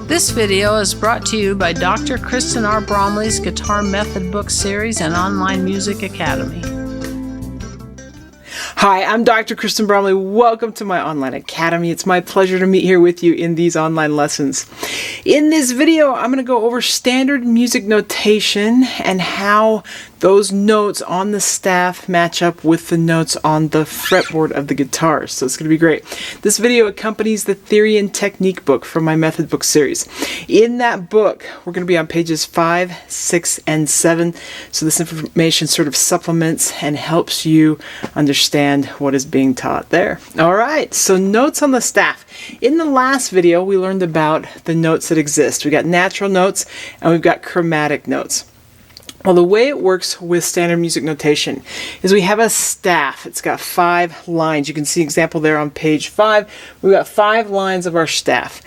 This video is brought to you by Dr. Kristen R. Bromley's Guitar Method Book Series and Online Music Academy. Hi, I'm Dr. Kristen Bromley. Welcome to my online academy. It's my pleasure to meet here with you in these online lessons. In this video, I'm going to go over standard music notation and how those notes on the staff match up with the notes on the fretboard of the guitar. So it's going to be great. This video accompanies the Theory and Technique book from my Method Book series. In that book, we're going to be on pages 5, 6, and 7. So this information sort of supplements and helps you understand what is being taught there. Alright, so notes on the staff. In the last video, we learned about the notes that exist. We got natural notes and we've got chromatic notes. Well, the way it works with standard music notation is we have a staff. It's got 5 lines. You can see an example there on page 5. We've got 5 lines of our staff.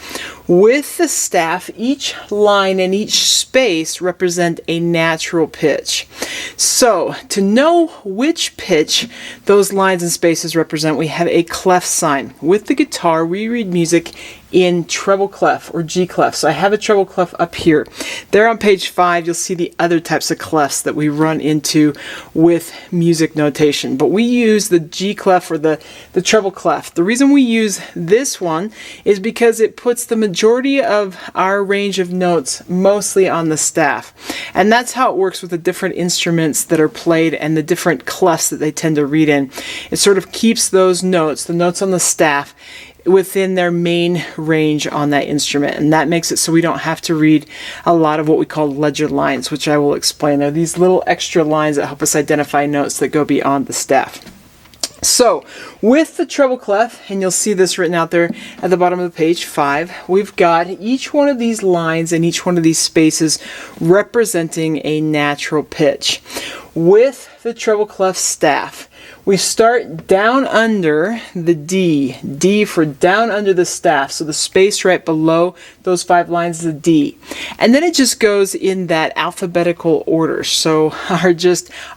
With the staff, each line and each space represent a natural pitch. So, to know which pitch those lines and spaces represent, we have a clef sign. With the guitar, we read music in treble clef or G clef. So I have a treble clef up here. There on page 5, you'll see the other types of clefs that we run into with music notation. But we use the G clef or the treble clef. The reason we use this one is because it puts the majority of our range of notes mostly on the staff. And that's how it works with the different instruments that are played and the different clefs that they tend to read in. It sort of keeps those notes, the notes on the staff, within their main range on that instrument, and that makes it so we don't have to read a lot of what we call ledger lines, which I will explain. They're these little extra lines that help us identify notes that go beyond the staff. So with the treble clef, and you'll see this written out there at the bottom of the page 5, we've got each one of these lines and each one of these spaces representing a natural pitch. With the treble clef staff, we start down under the D. D for down under the staff. So the space right below those 5 lines is a D. And then it just goes in that alphabetical order. So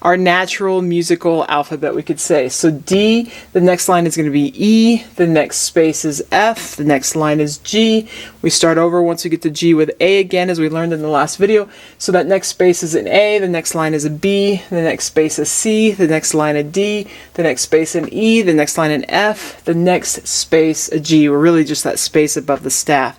our natural musical alphabet, we could say. So D, the next line is going to be E, the next space is F, the next line is G. We start over once we get to G with A again, as we learned in the last video. So that next space is an A, the next line is a B, the next space is C, the next line a D, the next space an E, the next line an F, the next space a G. We're really just that space above the staff.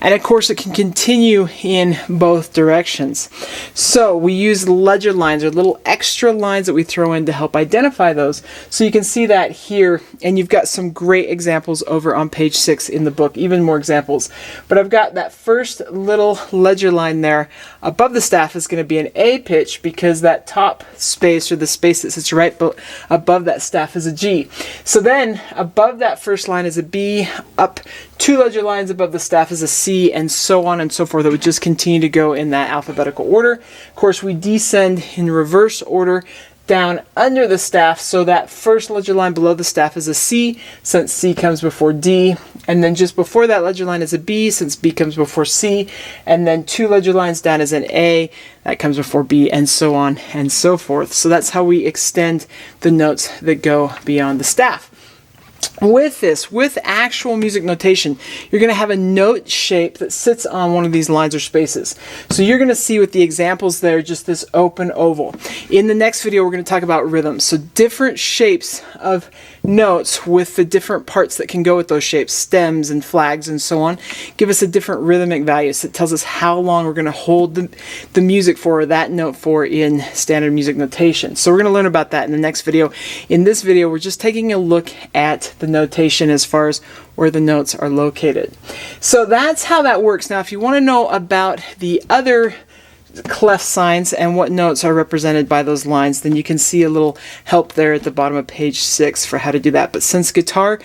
And of course it can continue in both directions. So we use ledger lines, or little extra lines that we throw in to help identify those. So you can see that here, and you've got some great examples over on page 6 in the book, even more examples. But I've got that first little ledger line there above the staff is going to be an A pitch, because that top space, or the space that sits right above that staff, is a G. So then above that first line is a B, up 2 ledger lines above the staff is a C, and so on and so forth. It would just continue to go in that alphabetical order. Of course, we descend in reverse order down under the staff, so that first ledger line below the staff is a C, since C comes before D, and then just before that ledger line is a B, since B comes before C, and then 2 ledger lines down is an A, that comes before B, and so on and so forth. So that's how we extend the notes that go beyond the staff. With actual music notation, you're going to have a note shape that sits on one of these lines or spaces. So you're going to see with the examples there just this open oval. In the next video, we're going to talk about rhythms. So different shapes of notes with the different parts that can go with those shapes, stems and flags and so on, give us a different rhythmic value. So it tells us how long we're going to hold the music for, or that note for, in standard music notation. So we're going to learn about that in the next video. In this video, we're just taking a look at the notation as far as where the notes are located. So that's how that works. Now, if you want to know about the other clef signs and what notes are represented by those lines, then you can see a little help there at the bottom of page 6 for how to do that. But since guitar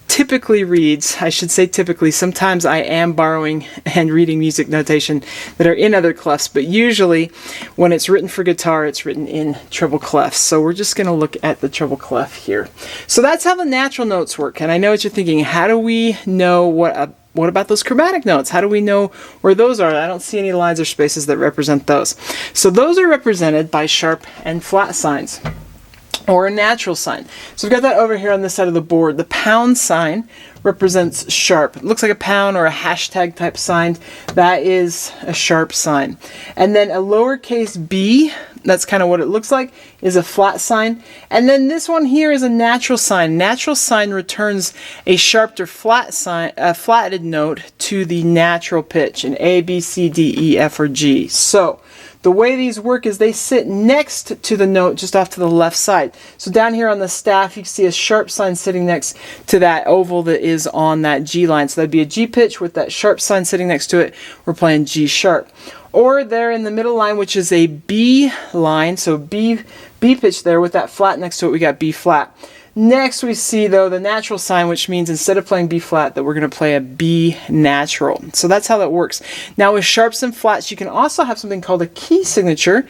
typically reads, I should say typically, sometimes I am borrowing and reading music notation that are in other clefs, but usually when it's written for guitar, it's written in treble clefs. So we're just going to look at the treble clef here. So that's how the natural notes work. And I know what you're thinking, how do we know what about those chromatic notes? How do we know where those are? I don't see any lines or spaces that represent those. So those are represented by sharp and flat signs, or a natural sign. So we've got that over here on this side of the board. The pound sign represents sharp. It looks like a pound or a hashtag type sign. That is a sharp sign. And then a lowercase b, that's kind of what it looks like, is a flat sign. And then this one here is a natural sign. Natural sign returns a sharp or flat sign, a flatted note to the natural pitch in A, B, C, D, E, F, or G. So the way these work is they sit next to the note just off to the left side. So down here on the staff, you can see a sharp sign sitting next to that oval that is on that G line. So that'd be a G pitch with that sharp sign sitting next to it. We're playing G sharp. Or there in the middle line, which is a B line, so B pitch there with that flat next to it, we got B flat. Next we see though the natural sign, which means instead of playing B flat that we're going to play a B natural. So that's how that works. Now with sharps and flats, you can also have something called a key signature,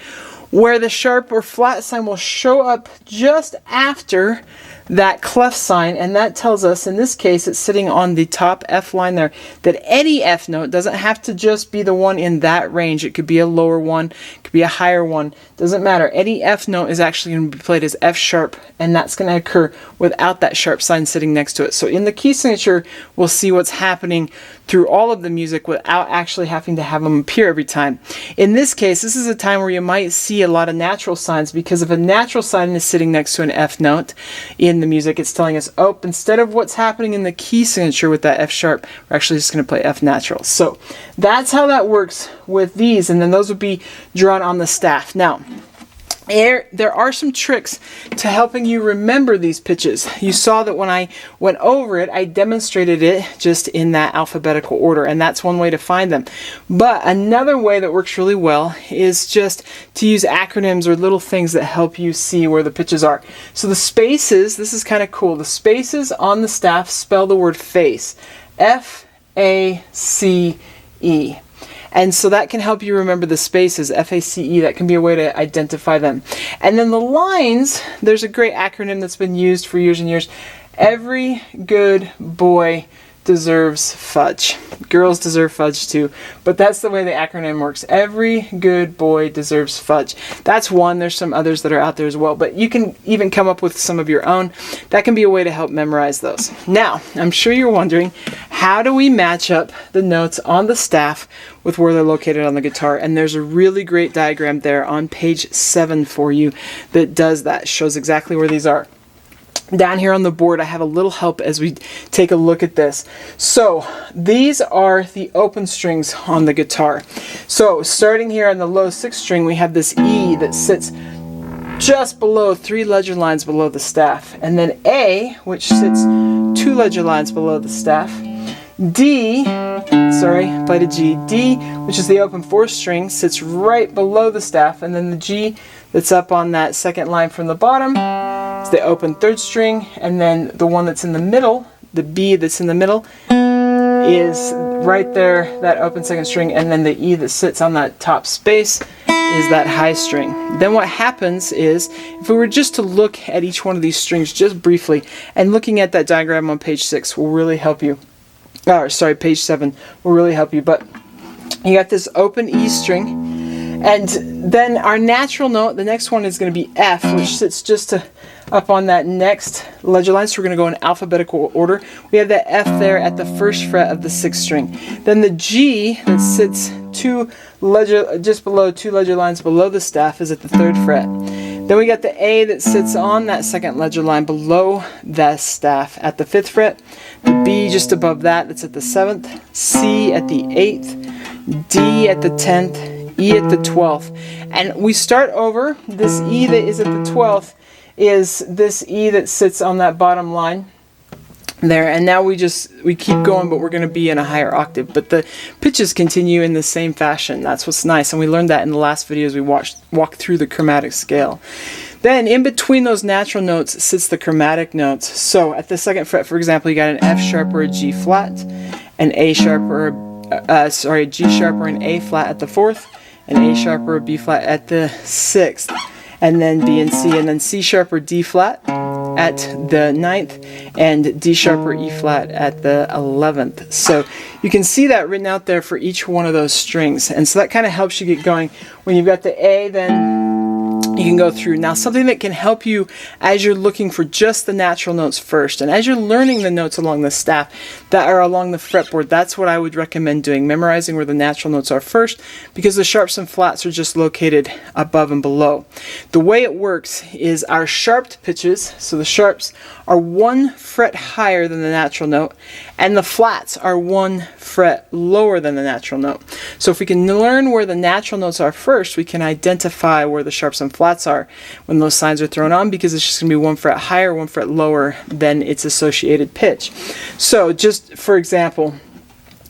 where the sharp or flat sign will show up just after that clef sign, and that tells us, in this case it's sitting on the top F line there, that any F note doesn't have to just be the one in that range. It could be a lower one, it could be a higher one, doesn't matter. Any F note is actually going to be played as F sharp, and that's going to occur without that sharp sign sitting next to it. So in the key signature, we'll see what's happening through all of the music without actually having to have them appear every time. In this case, this is a time where you might see a lot of natural signs, because if a natural sign is sitting next to an F note in the music, it's telling us, oh, instead of what's happening in the key signature with that F sharp, we're actually just going to play F natural. So that's how that works with these, and then those would be drawn on the staff. Now, there are some tricks to helping you remember these pitches. You saw that when I went over it, I demonstrated it just in that alphabetical order, and that's one way to find them. But another way that works really well is just to use acronyms or little things that help you see where the pitches are. So the spaces, this is kind of cool. The spaces on the staff spell the word face. F-A-C-E. And so that can help you remember the spaces, F-A-C-E. That can be a way to identify them. And then the lines, there's a great acronym that's been used for years and years. Every good boy deserves fudge. Girls deserve fudge too, but that's the way the acronym works. Every good boy deserves fudge. That's one. There's some others that are out there as well, but you can even come up with some of your own. That can be a way to help memorize those. Now, I'm sure you're wondering, how do we match up the notes on the staff with where they're located on the guitar? And there's a really great diagram there on page 7 for you that does that. Shows exactly where these are. Down here on the board, I have a little help as we take a look at this. So these are the open strings on the guitar. So starting here on the low 6th string, we have this E that sits just below 3 ledger lines below the staff. And then A, which sits 2 ledger lines below the staff. D, play to G. D, which is the open 4th string, sits right below the staff. And then the G that's up on that 2nd line from the bottom, the open 3rd string, and then the one that's in the middle, the B that's in the middle, is right there, that open 2nd string, and then the E that sits on that top space is that high string. Then what happens is, if we were just to look at each one of these strings just briefly, and looking at that diagram on page 6 will really help you. Page 7 will really help you. But you got this open E string, and then our natural note, the next one is going to be F, which sits just up on that next ledger line. So we're going to go in alphabetical order. We have that F there at the 1st fret of the 6th string. Then the G that sits just below 2 ledger lines below the staff is at the 3rd fret. Then we got the A that sits on that 2nd ledger line below the staff at the 5th fret. The B just above that, that's at the 7th. C at the 8th. D at the 10th. E at the 12th. And we start over. This E that is at the 12th is this E that sits on that bottom line there, and now we keep going, but we're going to be in a higher octave, but the pitches continue in the same fashion. That's what's nice, and we learned that in the last video as we walked through the chromatic scale. Then in between those natural notes sits the chromatic notes. So at the 2nd fret, for example, you got an F sharp or a G flat, an A sharp or a G sharp or an A flat at the 4th, an A sharp or a B flat at the 6th, and then B and C, and then C sharp or D flat at the 9th, and D sharp or E flat at the 11th. So you can see that written out there for each one of those strings, and so that kind of helps you get going. When you've got the A, then you can go through. Now, something that can help you as you're looking for just the natural notes first, and as you're learning the notes along the staff that are along the fretboard, that's what I would recommend doing, memorizing where the natural notes are first, because the sharps and flats are just located above and below. The way it works is our sharped pitches, so the sharps are 1 fret higher than the natural note, and the flats are 1 fret lower than the natural note. So if we can learn where the natural notes are first, we can identify where the sharps and flats are when those signs are thrown on, because it's just going to be 1 fret higher, 1 fret lower than its associated pitch. So just for example,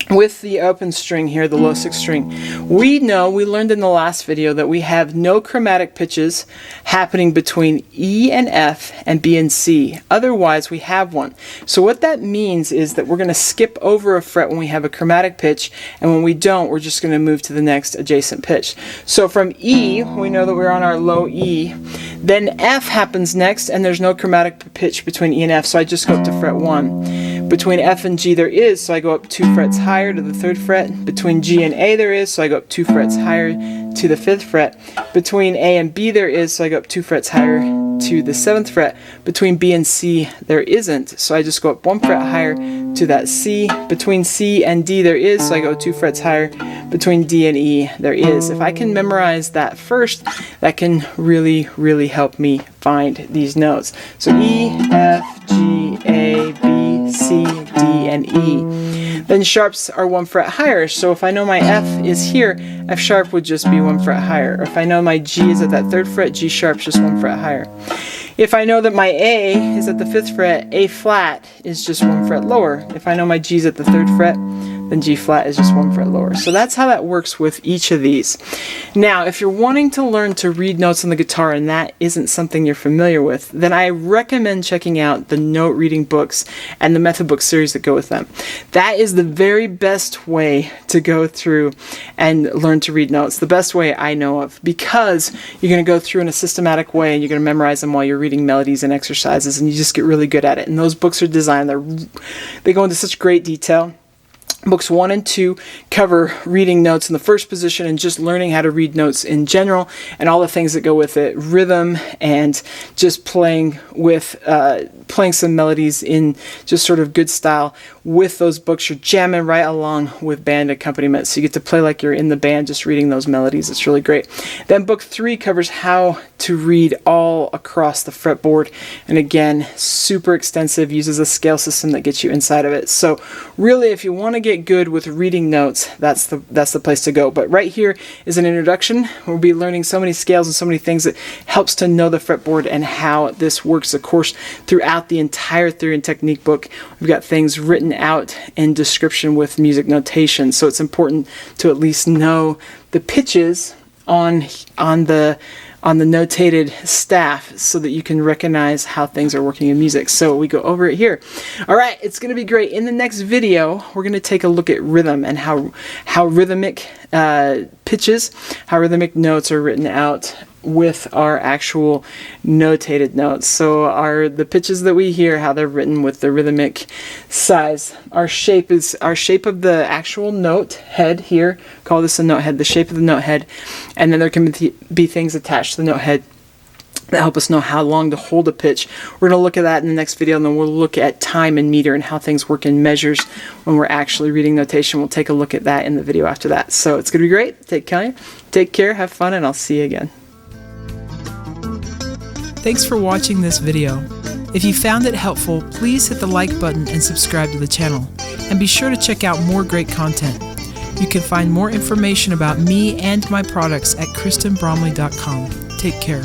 with the open string here, the low 6 string, we learned in the last video that we have no chromatic pitches happening between E and F and B and C. Otherwise, we have one. So what that means is that we're going to skip over a fret when we have a chromatic pitch, and when we don't, we're just going to move to the next adjacent pitch. So from E, we know that we're on our low E. Then F happens next, and there's no chromatic pitch between E and F, so I just go up to fret 1. Between F and G there is, so I go up 2 frets higher to the 3rd fret. Between G and A there is, so I go up 2 frets higher to the 5th fret. Between A and B there is, so I go up 2 frets higher to the 7th fret. Between B and C there isn't, so I just go up 1 fret higher to that C. Between C and D there is, so I go 2 frets higher. Between D and E there is. If I can memorize that first, that can really, really help me find these notes. So E, F, G, A, B, C, D, and E. Then sharps are 1 fret higher, so if I know my F is here, F sharp would just be 1 fret higher. Or if I know my G is at that 3rd fret, G sharp's just 1 fret higher. If I know that my A is at the 5th fret, A flat is just 1 fret lower. If I know my G is at the 3rd fret, then G flat is just 1 fret lower. So that's how that works with each of these. Now, if you're wanting to learn to read notes on the guitar and that isn't something you're familiar with, then I recommend checking out the note reading books and the method book series that go with them. That is the very best way to go through and learn to read notes, the best way I know of, because you're going to go through in a systematic way and you're going to memorize them while you're reading melodies and exercises, and you just get really good at it. And those books are designed, they go into such great detail. Books 1 and 2 cover reading notes in the first position and just learning how to read notes in general and all the things that go with it, rhythm and just playing some melodies in just sort of good style. With those books, you're jamming right along with band accompaniment, so you get to play like you're in the band just reading those melodies. It's really great. Then book 3 covers how to read all across the fretboard, and again, super extensive, uses a scale system that gets you inside of it. So really, if you want to get good with reading notes, that's the place to go. But right here is an introduction. We'll be learning so many scales and so many things that helps to know the fretboard and how this works. Of course, throughout the entire theory and technique book, we've got things written out in description with music notation. So it's important to at least know the pitches on the notated staff so that you can recognize how things are working in music. So we go over it here. All right, it's going to be great. In the next video, we're going to take a look at rhythm and how rhythmic pitches, how rhythmic notes are written out with our actual notated notes. So the pitches that we hear, how they're written with the rhythmic size. Our shape of the actual note head here. Call this a note head, the shape of the note head. And then there can be things attached to the note head that help us know how long to hold a pitch. We're going to look at that in the next video, and then we'll look at time and meter and how things work in measures when we're actually reading notation. We'll take a look at that in the video after that. So it's going to be great. Take care, have fun, and I'll see you again. Thanks for watching this video. If you found it helpful, please hit the like button and subscribe to the channel. And be sure to check out more great content. You can find more information about me and my products at KristenBromley.com. Take care.